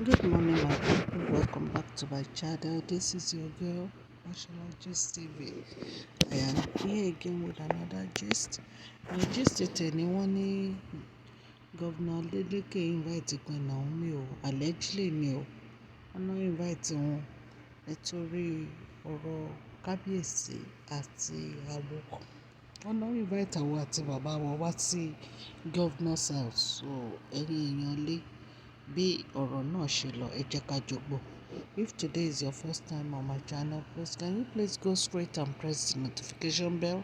Good morning, my people. Welcome back to my channel. This is your girl, National Gist TV. I am here again with another gist. The gist today ni wọ́n ní Governor Adeleke invite Queen Naomi o. Allegedly ni o. Wọ́n náà invite wọn nítorí ọ̀rọ̀ kabiyesi àti àwòkọ́. Wọ́n náà invite àwọn àti bàbá wọn wá sí Governor's house. So ẹ̀yin èèyàn lé bí ọ̀rọ̀ náà ṣe lọ, ẹ jẹ́ ká jọ gbọ́. If today is your first time on my channel, please can you please go straight and press the notification bell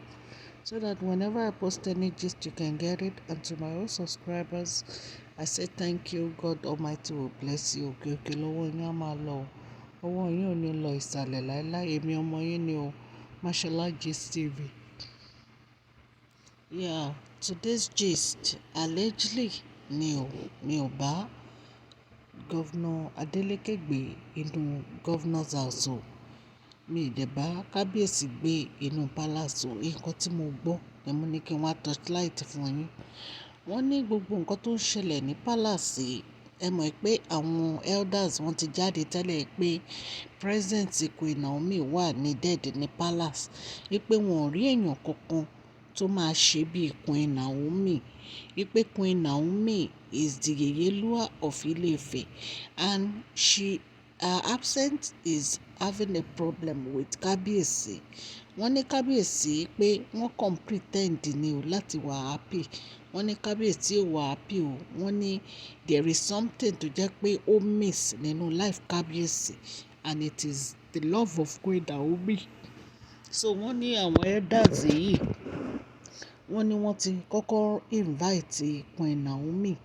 so that whenever I post any gist you can get it. And to my old subscribers, I say thank you. God Almighty will bless you. Òkè òkè lọ́wọ́ yín á máa lọ. Ọwọ́ yín ò ní lọ ìsàlẹ̀ láéláé. Èmi ọmọ yín ni o, Mashola Gist TV. Yeah, today's gist allegedly ni o, mi ò bá Governor Adeleke gbé inú Governor's house o. Mi ì dẹ̀ bá kábíyèsí gbé inú palace o. Nǹkan tí mo gbọ́ ni mo ní kí n wá torchlight fún yín. Wọ́n ní gbogbo nǹkan tó ń ṣẹlẹ̀ ní palace. Ẹ mọ̀ pé àwọn elders wọ́n ti jáde tẹ́lẹ̀ pé present Queen Naomi wà ní dead ní palace. Wípé wọn ò rí èèyàn kankan tó máa ṣe bí Queen Naomi. Wípé Queen Naomi is the Yeyelua of Ile-Ife and her absence is having a problem with kábíyèsí. Wọ́n ní kábíyèsí pé wọ́n kàn pretend ni o láti wà happy. Wọ́n ní kábíyèsí ò wà happy o. Wọ́n ní there is something tó jẹ́ pé ó miss nínú life kábíyèsí and it is the love of Queen Naomi. So wọ́n ní àwọn elders yìí, wọ́n ní wọ́n ti kọ́kọ́ invite Queen Naomi,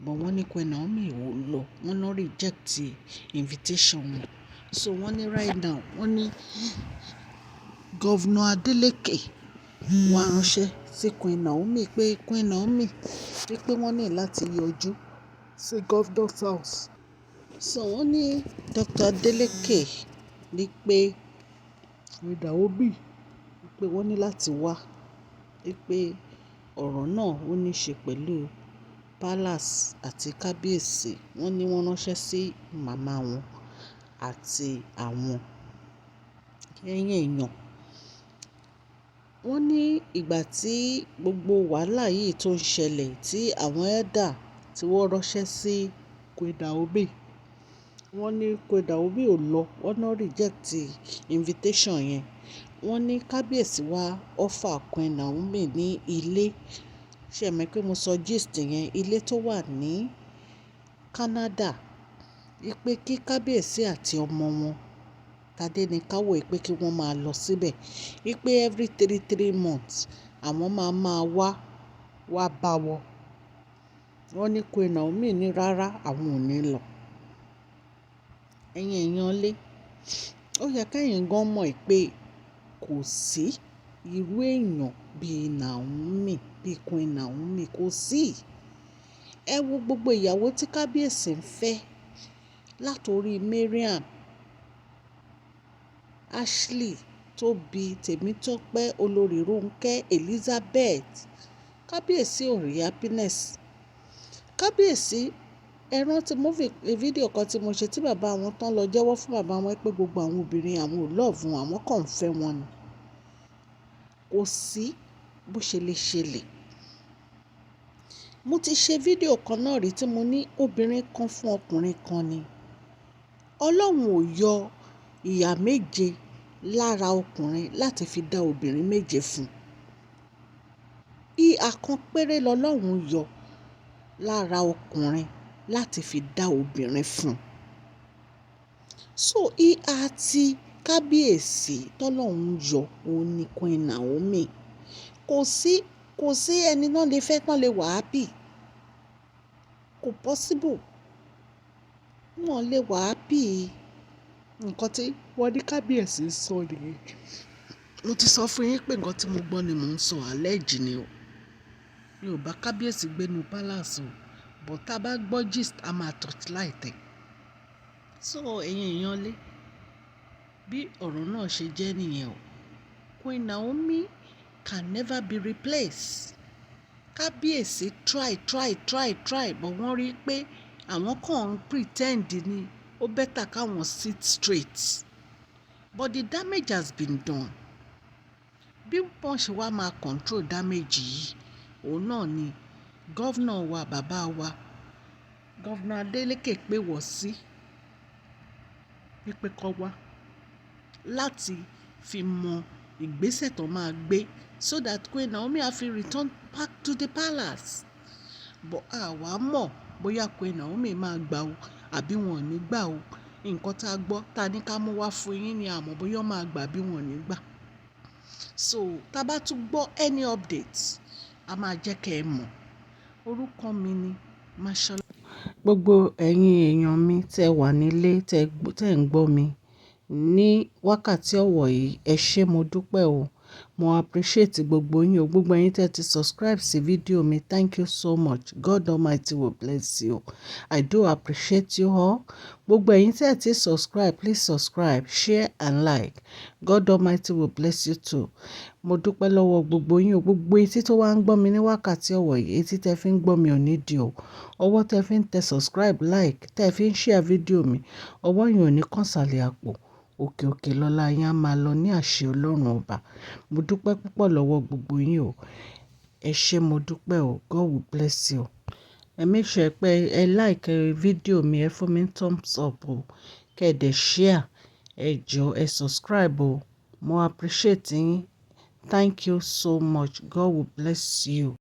but wọ́n ní Queen Naomi ò lọ. Wọ́n náà reject invitation wọn. So wọ́n ní right now, wọ́n ní Governor Adeleke wá ránṣẹ́ sí Queen Naomi pé Queen Naomi wípé wọ́n ní láti yọjú sí Governor's house. So wọ́n ní Dr. Adeleke ní pé Queen Naomi wípé wọ́n ní láti wá. Wípé ọ̀rọ̀ náà ó ní ṣe pẹ̀lú palace àti kábíyèsí. Wọ́n ní wọ́n ránṣẹ́ sí màmá wọn àti àwọn ẹ̀yìn èèyàn. Wọ́n ní ìgbà tí gbogbo wàhálà yìí tó ń ṣẹlẹ̀ tí àwọn elder tí wọ́n ránṣẹ́ sí Queen Naomi, wọ́n ní Queen Naomi ò lọ. Wọ́n náà reject invitation yẹn. Wọ́n ní kábíyèsí wá offer Queen Naomi ní ilé. Ṣé ẹ mọ̀ pé mo sọ gist yẹn? Ilé tó wà ní Canada. Wípé kí kábíyèsí àti ọmọ wọn Tadé ní káwọ́ pé kí wọ́n máa lọ síbẹ̀. Wípé every 3 months àwọn máa wá bá wọn. Wọ́n ní Queen Naomi ní rárá àwọn ò ní lọ. Ẹ̀yin èèyàn lé, ó yẹ kẹ́yin gan mọ̀ pé kò sí irú èèyàn bíi Naomi, bíi Queen Naomi, kò sí. Ẹ wo gbogbo ìyàwó tí kábíyèsí ń fẹ́ látorí Mariam, Ashley, Tóbi, Tèmítọ́pẹ́, Olórí Rónkẹ́, Elizabeth. Kábíyèsí ò rí happiness. Kábíyèsí, ẹ rántí fídíò kan tí mo ṣe tí bàbá wọn tán lọ jẹ́wọ́ fún bàbá wọn pé gbogbo àwọn obìnrin àwọn ò love wọn, àwọn kàn ń fẹ́ wọn ni. Kò sí bó ṣe lè ṣẹlẹ̀. Mo ti ṣe fídíò kan náà rí tí mo ní obìnrin kan fún ọkùnrin kan ni. Ọlọ́run ò yọ ìyà méje lára ọkùnrin láti fi dá obìnrin méje fún. Ìhà kan péré lọ́lọ́run yọ lára ọkùnrin láti fi dá obìnrin fún. So ìhà tí kábíyèsí tọ́lọ́run yọ òun ni Queen Naomi. Kò sí ẹni náà lè fẹ́ tán lè wà happy. Kò possible. Wọ́n lè wà happy. Nǹkan tí wọ́n ní kábíyèsí sọ nìyẹn. Mo ti sọ fún yín pé nǹkan tí mo gbọ́ ni mò ń sọ, allege ni o. Mi ò bá kábíyèsí gbé inú palace o, but tá a bá gbọ́ gist a máa torchlight ẹ̀. So ẹ̀yin èèyàn lé, bí ọ̀rọ̀ náà ṣe jẹ́ nìyẹn o. Queen Naomi can never be replaced. Kábíyèsí try but wọ́n rí pé àwọn kan ń pretend ni, ó better káwọn sit straight, but the damage has been done. Bí wọ́n ṣe wá máa control damage yìí, òun náà ni gọ́vnà wa, bàbá wa gọ́vnà Adeleke pè wọ́n sí pípé kọ́ wá láti fi mọ ìgbésẹ̀ tó máa gbé so that Queen Naomi á fi return back to the palace. But àwa mọ̀ bóyá Queen Naomi máa gbà o àbí wọn ò ní gbà o. Nǹkan tá a gbọ́ ta ní ká mú wá fún yín ni, àmọ́ bóyá wọ́n máa gbà bí wọn ò ní gbà. So tá a bá tún gbọ́ any update, a máa jẹ́ kẹ́ ẹ mọ̀. Orúkọ mi ni Mashola. Gbogbo ẹ̀yin èèyàn mi tẹ́ wà nílé tẹ́ ń gbọ́ mi ní wákàtí ọ̀wọ̀ yìí, ẹ ṣé mo dúpẹ́ o. Mo appreciate gbogbo yín o. Gbogbo ẹ̀yin tẹ́ ti subscribe sí fídíò mi, thank you so much. God Almighty will bless you. I do appreciate you all. Gbogbo ẹ̀yin tẹ́ ti subscribe, please subscribe, share and like. God Almighty will bless you too. Mo dúpẹ́ lọ́wọ́ gbogbo yín o. Gbogbo etí tó wá ń gbọ́ mi ní wákàtí ọ̀wọ̀ yìí, etí tẹ́ fi ń gbọ́ mi ò ní di o. Ọwọ́ tẹ́ fi ń tẹ subscribe, like, tẹ́ fi ń share fídíò mi, ọwọ́ yín ò ní kàn sálẹ̀ àpò. Òkè òkè lọ́la yín á máa lọ ní àṣẹ Ọlọ́run ọba. Mo dúpẹ́ púpọ̀ lọ́wọ́ gbogbo yín o. Ẹ ṣé mo dúpẹ́ o. God will bless you. Ẹ make sure pé ẹ like fídíò mi, ẹ fún mi thumbs up o. Kẹ́ ẹ dẹ̀ share, ẹ jọ̀ọ́ ẹ subscribe o. Mo appreciate yín. Thank you so much. God will bless you.